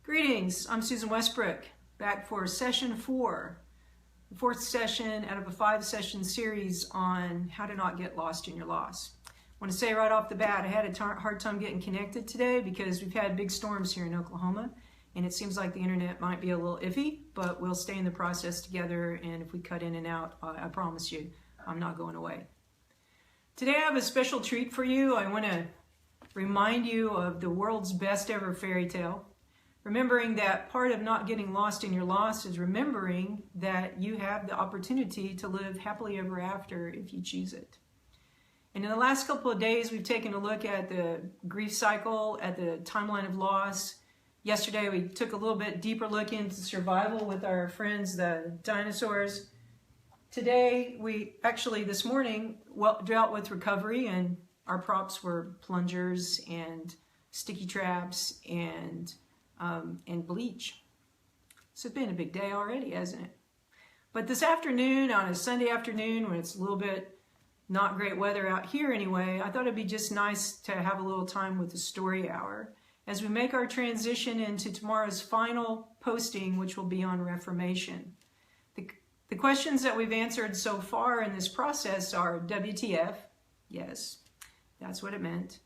Greetings, I'm Susan Westbrook, back for session 4, the 4th session out of a 5-session series on how to not get lost in your loss. I want to say right off the bat, I had a hard time getting connected today because we've had big storms here in Oklahoma, and it seems like the internet might be a little iffy, but we'll stay in the process together, and if we cut in and out, I promise you, I'm not going away. Today I have a special treat for you. I want to remind you of the world's best ever fairy tale. Remembering that part of not getting lost in your loss is remembering that you have the opportunity to live happily ever after if you choose it. And in the last couple of days, we've taken a look at the grief cycle, at the timeline of loss. Yesterday, we took a little bit deeper look into survival with our friends, the dinosaurs. Today, this morning, dealt with recovery, and our props were plungers and sticky traps and bleach. So it's been a big day already, hasn't it? But this afternoon, on a Sunday afternoon, when it's a little bit not great weather out here anyway, I thought it'd be just nice to have a little time with the story hour as we make our transition into tomorrow's final posting, which will be on Reformation. The questions that we've answered so far in this process are WTF? Yes, that's what it meant.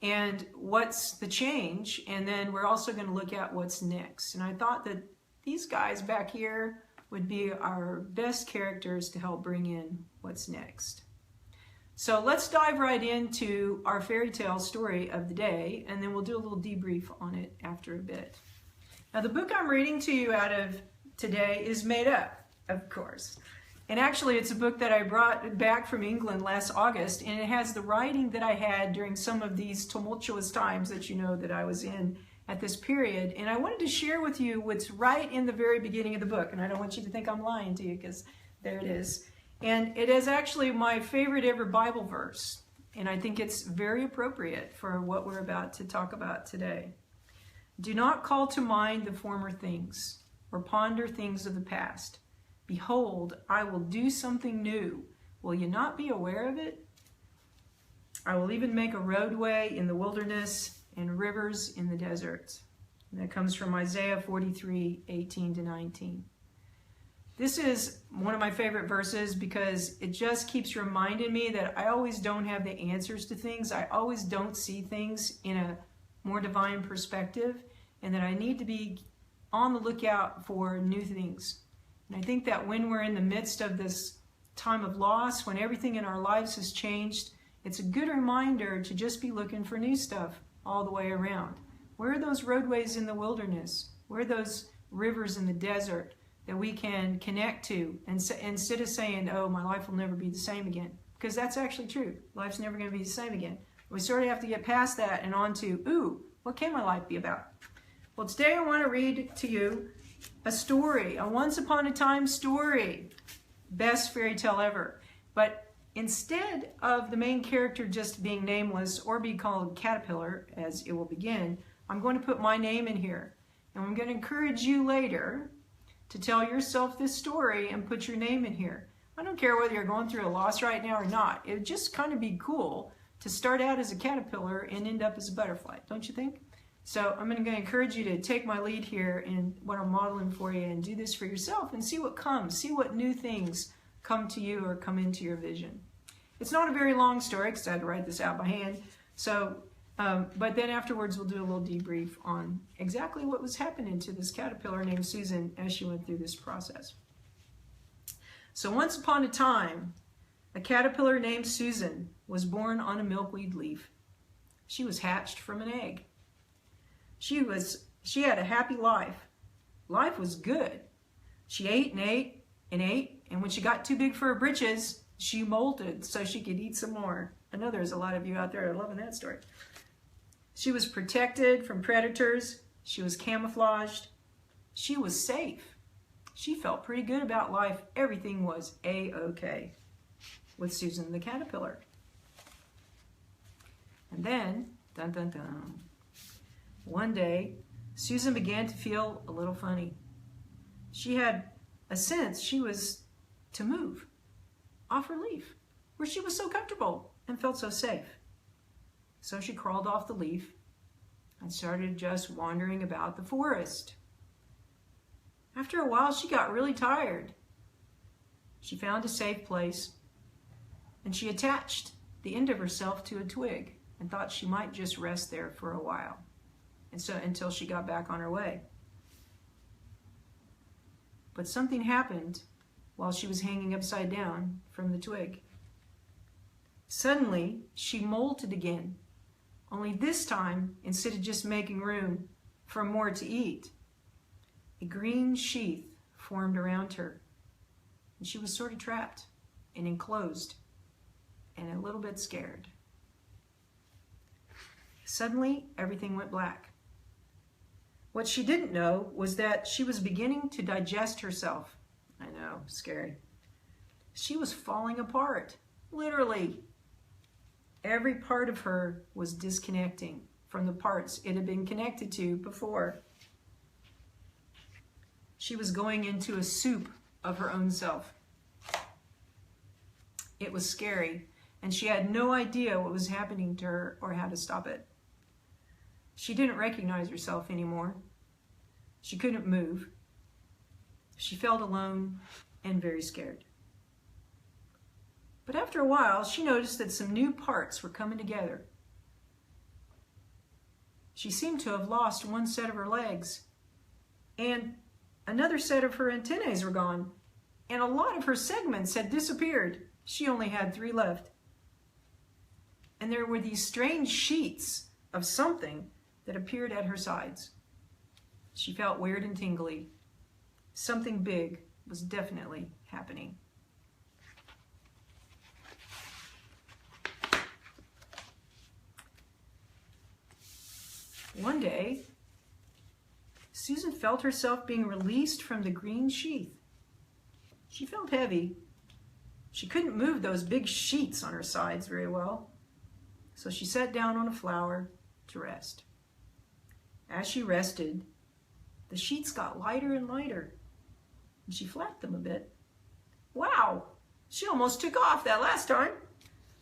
And what's the change? And then we're also going to look at what's next. And I thought that these guys back here would be our best characters to help bring in what's next. So let's dive right into our fairy tale story of the day, and then we'll do a little debrief on it after a bit. Now, the book I'm reading to you out of today is made up, of course. And actually, it's a book that I brought back from England last August, and it has the writing that I had during some of these tumultuous times that you know that I was in at this period. And I wanted to share with you what's right in the very beginning of the book. And I don't want you to think I'm lying to you, because there it is. And it is actually my favorite ever Bible verse. And I think it's very appropriate for what we're about to talk about today. Do not call to mind the former things, or ponder things of the past. Behold, I will do something new. Will you not be aware of it? I will even make a roadway in the wilderness and rivers in the deserts. And that comes from Isaiah 43:18-19. This is one of my favorite verses because it just keeps reminding me that I always don't have the answers to things. I always don't see things in a more divine perspective, and that I need to be on the lookout for new things. And I think that when we're in the midst of this time of loss, when everything in our lives has changed, it's a good reminder to just be looking for new stuff all the way around. Where are those roadways in the wilderness? Where are those rivers in the desert that we can connect to? And instead of saying, oh, my life will never be the same again, because that's actually true. Life's never going to be the same again. We sort of have to get past that and on to, ooh, what can my life be about? Well, today I want to read to you a story, a once upon a time story, best fairy tale ever. But instead of the main character just being nameless or be called Caterpillar, as it will begin, I'm going to put my name in here. And I'm going to encourage you later to tell yourself this story and put your name in here. I don't care whether you're going through a loss right now or not. It would just kind of be cool to start out as a caterpillar and end up as a butterfly, don't you think? So I'm going to encourage you to take my lead here in what I'm modeling for you and do this for yourself and see what comes. See what new things come to you or come into your vision. It's not a very long story because I had to write this out by hand. So, but then afterwards we'll do a little debrief on exactly what was happening to this caterpillar named Susan as she went through this process. So once upon a time, a caterpillar named Susan was born on a milkweed leaf. She was hatched from an egg. She had a happy life. Life was good. She ate and ate and ate, and when she got too big for her britches, she molted so she could eat some more. I know there's a lot of you out there loving that story. She was protected from predators. She was camouflaged. She was safe. She felt pretty good about life. Everything was A-okay with Susan the caterpillar. And then, dun dun dun, one day, Susan began to feel a little funny. She had a sense she was to move off her leaf, where she was so comfortable and felt so safe. So she crawled off the leaf and started just wandering about the forest. After a while, she got really tired. She found a safe place, and she attached the end of herself to a twig and thought she might just rest there for a while, and so until she got back on her way. But something happened while she was hanging upside down from the twig. Suddenly, she molted again, only this time, instead of just making room for more to eat, a green sheath formed around her, and she was sort of trapped and enclosed and a little bit scared. Suddenly, everything went black. What she didn't know was that she was beginning to digest herself. I know, scary. She was falling apart, literally. Every part of her was disconnecting from the parts it had been connected to before. She was going into a soup of her own self. It was scary, and she had no idea what was happening to her or how to stop it. She didn't recognize herself anymore. She couldn't move. She felt alone and very scared. But after a while, she noticed that some new parts were coming together. She seemed to have lost one set of her legs, and another set of her antennae were gone, and a lot of her segments had disappeared. She only had 3 left. And there were these strange sheets of something that appeared at her sides. She felt weird and tingly. Something big was definitely happening. One day, Susan felt herself being released from the green sheath. She felt heavy. She couldn't move those big sheets on her sides very well, so she sat down on a flower to rest. As she rested, the sheets got lighter and lighter, and she flapped them a bit. Wow, she almost took off that last time.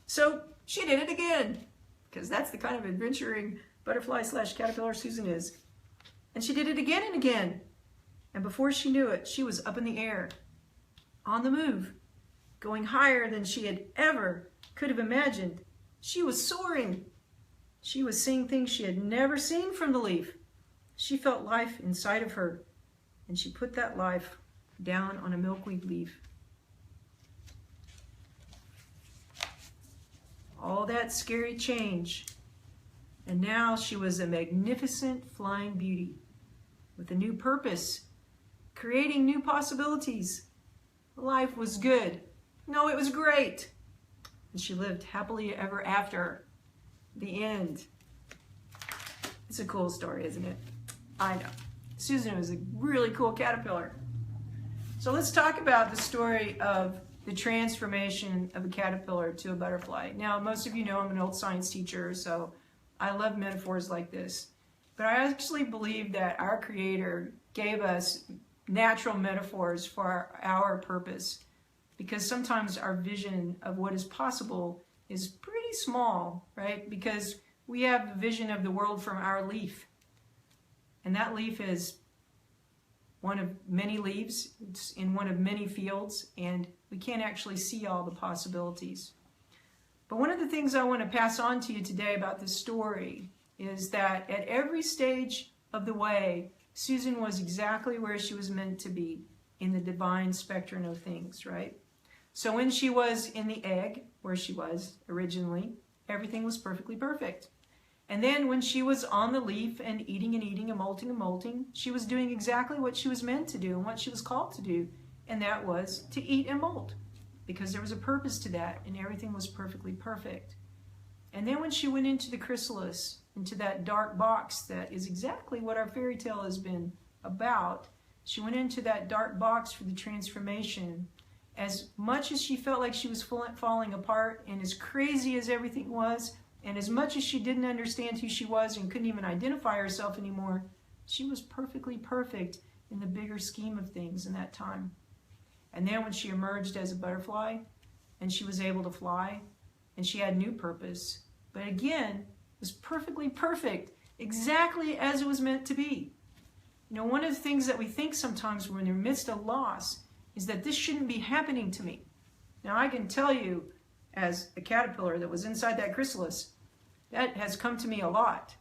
So she did it again, because that's the kind of adventuring butterfly/caterpillar Susan is. And she did it again and again. And before she knew it, she was up in the air, on the move, going higher than she had ever could have imagined. She was soaring. She was seeing things she had never seen from the leaf. She felt life inside of her, and she put that life down on a milkweed leaf. All that scary change, and now she was a magnificent flying beauty with a new purpose, creating new possibilities. Life was good. No, it was great. And she lived happily ever after. The end. It's a cool story, isn't it? I know. Susan was a really cool caterpillar. So let's talk about the story of the transformation of a caterpillar to a butterfly. Now, most of you know I'm an old science teacher, so I love metaphors like this. But I actually believe that our Creator gave us natural metaphors for our purpose, because sometimes our vision of what is possible is pretty small, right? Because we have the vision of the world from our leaf. And that leaf is one of many leaves. It's in one of many fields, and we can't actually see all the possibilities. But one of the things I want to pass on to you today about this story is that at every stage of the way, Susan was exactly where she was meant to be in the divine spectrum of things, right? So when she was in the egg, where she was originally, everything was perfectly perfect. And then when she was on the leaf and eating and molting, she was doing exactly what she was meant to do and what she was called to do, and that was to eat and molt, because there was a purpose to that, and everything was perfectly perfect. And then when she went into the chrysalis, into that dark box that is exactly what our fairy tale has been about, she went into that dark box for the transformation. As much as she felt like she was falling apart, and as crazy as everything was, and as much as she didn't understand who she was and couldn't even identify herself anymore, she was perfectly perfect in the bigger scheme of things in that time. And then when she emerged as a butterfly, and she was able to fly, and she had new purpose, but again, was perfectly perfect exactly as it was meant to be. You know, one of the things that we think sometimes when we're in the midst of loss is that this shouldn't be happening to me. Now, I can tell you, as a caterpillar that was inside that chrysalis, that has come to me a lot.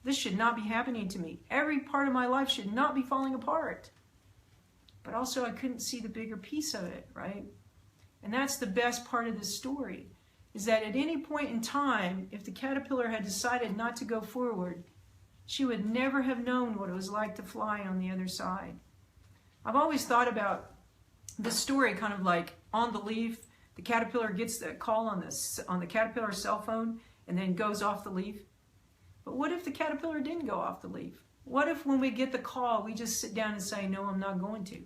This should not be happening to me. Every part of my life should not be falling apart. But also, I couldn't see the bigger piece of it, right? And that's the best part of this story, is that at any point in time, if the caterpillar had decided not to go forward, she would never have known what it was like to fly on the other side. I've always thought about this story kind of like On the Leaf. The caterpillar gets the call on the caterpillar cell phone and then goes off the leaf. But what if the caterpillar didn't go off the leaf? What if when we get the call, we just sit down and say, no, I'm not going to?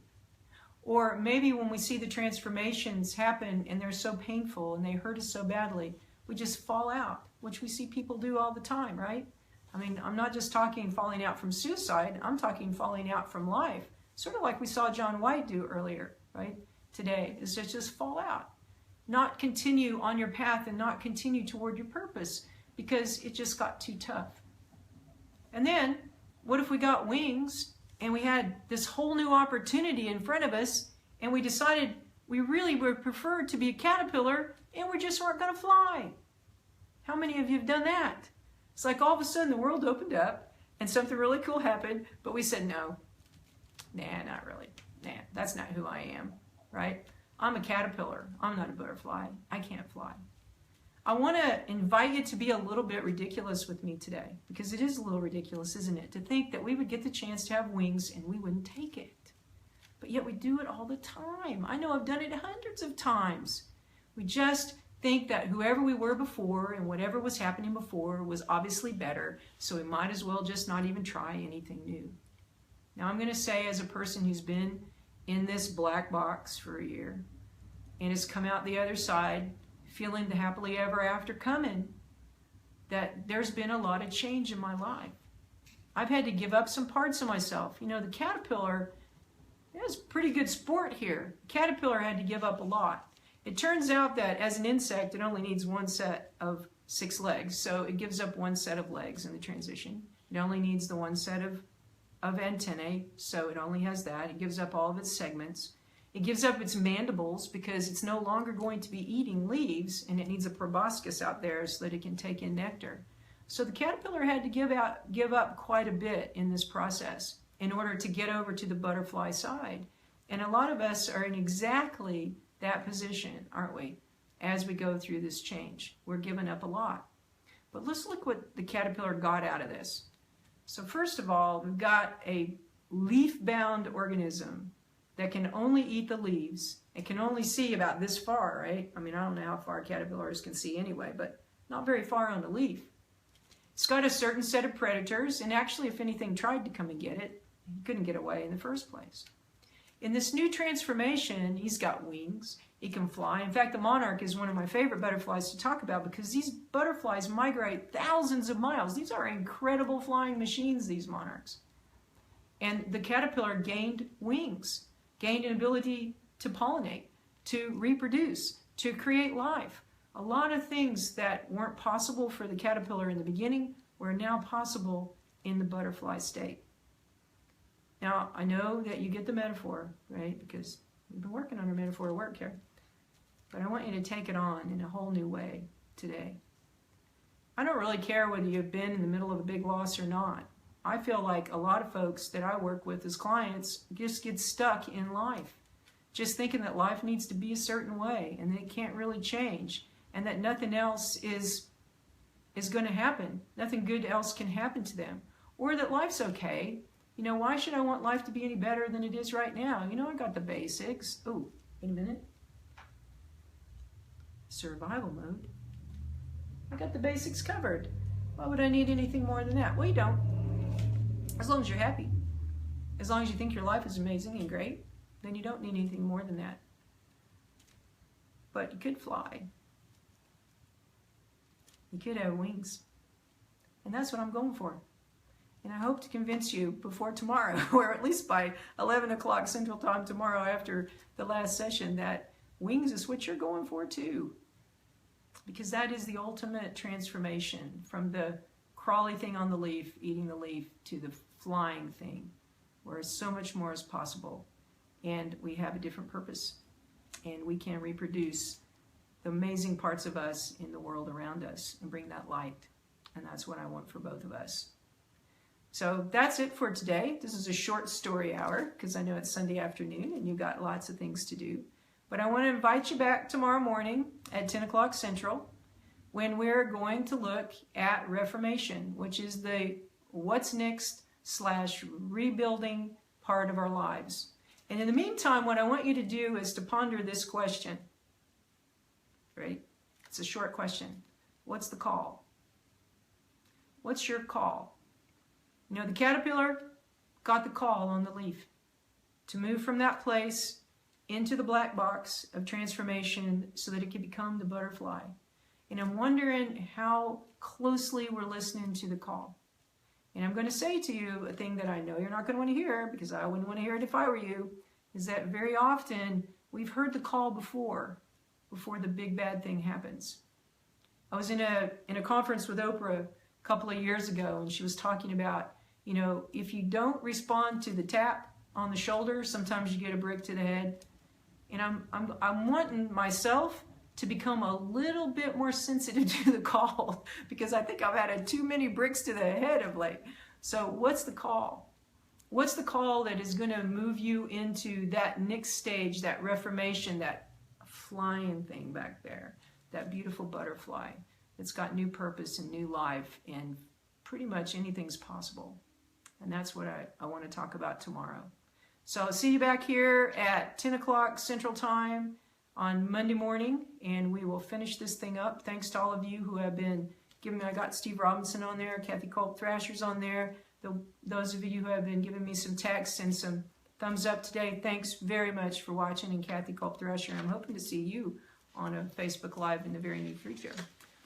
Or maybe when we see the transformations happen and they're so painful and they hurt us so badly, we just fall out, which we see people do all the time, right? I mean, I'm not just talking falling out from suicide, I'm talking falling out from life. Sort of like we saw John White do earlier, right? Today, is to just fall out. Not continue on your path and not continue toward your purpose because it just got too tough. And then, what if we got wings and we had this whole new opportunity in front of us and we decided we really would prefer to be a caterpillar and we just weren't going to fly? How many of you have done that? It's like all of a sudden the world opened up and something really cool happened, but we said, no, nah, not really. Nah, that's not who I am, right? I'm a caterpillar. I'm not a butterfly. I can't fly. I want to invite you to be a little bit ridiculous with me today, because it is a little ridiculous, isn't it? To think that we would get the chance to have wings and we wouldn't take it. But yet we do it all the time. I know I've done it hundreds of times. We just think that whoever we were before and whatever was happening before was obviously better, so we might as well just not even try anything new. Now I'm going to say, as a person who's been in this black box for a year and has come out the other side feeling the happily ever after coming, that there's been a lot of change in my life. I've had to give up some parts of myself. You know, the caterpillar, it was pretty good sport here. The caterpillar had to give up a lot. It turns out that as an insect, it only needs one set of 6 legs, so it gives up one set of legs in the transition. It only needs the one set of antennae, so it only has that. It gives up all of its segments. It gives up its mandibles because it's no longer going to be eating leaves, and it needs a proboscis out there so that it can take in nectar. So the caterpillar had to give up quite a bit in this process in order to get over to the butterfly side. And a lot of us are in exactly that position, aren't we, as we go through this change? We're giving up a lot. But let's look what the caterpillar got out of this. So first of all, we've got a leaf-bound organism that can only eat the leaves. It can only see about this far, right? I mean, I don't know how far caterpillars can see anyway, but not very far on the leaf. It's got a certain set of predators, and actually, if anything tried to come and get it, it couldn't get away in the first place. In this new transformation, he's got wings. He can fly. In fact, the monarch is one of my favorite butterflies to talk about because these butterflies migrate thousands of miles. These are incredible flying machines, these monarchs. And the caterpillar gained wings, gained an ability to pollinate, to reproduce, to create life. A lot of things that weren't possible for the caterpillar in the beginning were now possible in the butterfly state. Now, I know that you get the metaphor, right? Because we've been working on our metaphor work here. But I want you to take it on in a whole new way today. I don't really care whether you've been in the middle of a big loss or not. I feel like a lot of folks that I work with as clients just get stuck in life, just thinking that life needs to be a certain way and that it can't really change and that nothing else is going to happen. Nothing good else can happen to them. Or that life's okay. You know, why should I want life to be any better than it is right now? You know, I got the basics. Oh, wait a minute. Survival mode. I got the basics covered. Why would I need anything more than that? Well, you don't. As long as you're happy. As long as you think your life is amazing and great, then you don't need anything more than that. But you could fly. You could have wings. And that's what I'm going for. And I hope to convince you before tomorrow, or at least by 11 o'clock Central Time tomorrow after the last session, that wings is what you're going for too. Because that is the ultimate transformation from the crawly thing on the leaf, eating the leaf, to the flying thing, where so much more is possible. And we have a different purpose. And we can reproduce the amazing parts of us in the world around us and bring that light. And that's what I want for both of us. So that's it for today. This is a short story hour because I know it's Sunday afternoon and you've got lots of things to do. But I want to invite you back tomorrow morning at 10 o'clock Central when we're going to look at Reformation, which is the what's next / rebuilding part of our lives. And in the meantime, what I want you to do is to ponder this question. Right? It's a short question. What's the call? What's your call? You know, the caterpillar got the call on the leaf to move from that place into the black box of transformation so that it could become the butterfly. And I'm wondering how closely we're listening to the call. And I'm going to say to you a thing that I know you're not going to want to hear, because I wouldn't want to hear it if I were you, is that very often we've heard the call before the big bad thing happens. I was in a conference with Oprah a couple of years ago, and she was talking about, you know, if you don't respond to the tap on the shoulder, sometimes you get a brick to the head. And I'm wanting myself to become a little bit more sensitive to the call, because I think I've had too many bricks to the head of late. So what's the call? What's the call that is going to move you into that next stage, that reformation, that flying thing back there, that beautiful butterfly that's got new purpose and new life, and pretty much anything's possible. And that's what I want to talk about tomorrow. So I'll see you back here at 10 o'clock Central Time on Monday morning, and we will finish this thing up. Thanks to all of you who have been giving me, I got Steve Robinson on there, Kathy Culp Thrasher's on there, those of you who have been giving me some texts and some thumbs up today, thanks very much for watching. And Kathy Culp Thrasher, I'm hoping to see you on a Facebook Live in the very near future.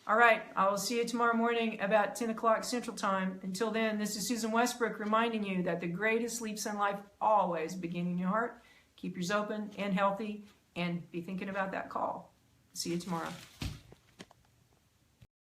All right, I will see you tomorrow morning about 10 o'clock Central Time. Until then, this is Susan Westbrook reminding you that the greatest leaps in life always begin in your heart. Keep yours open and healthy, and be thinking about that call. See you tomorrow.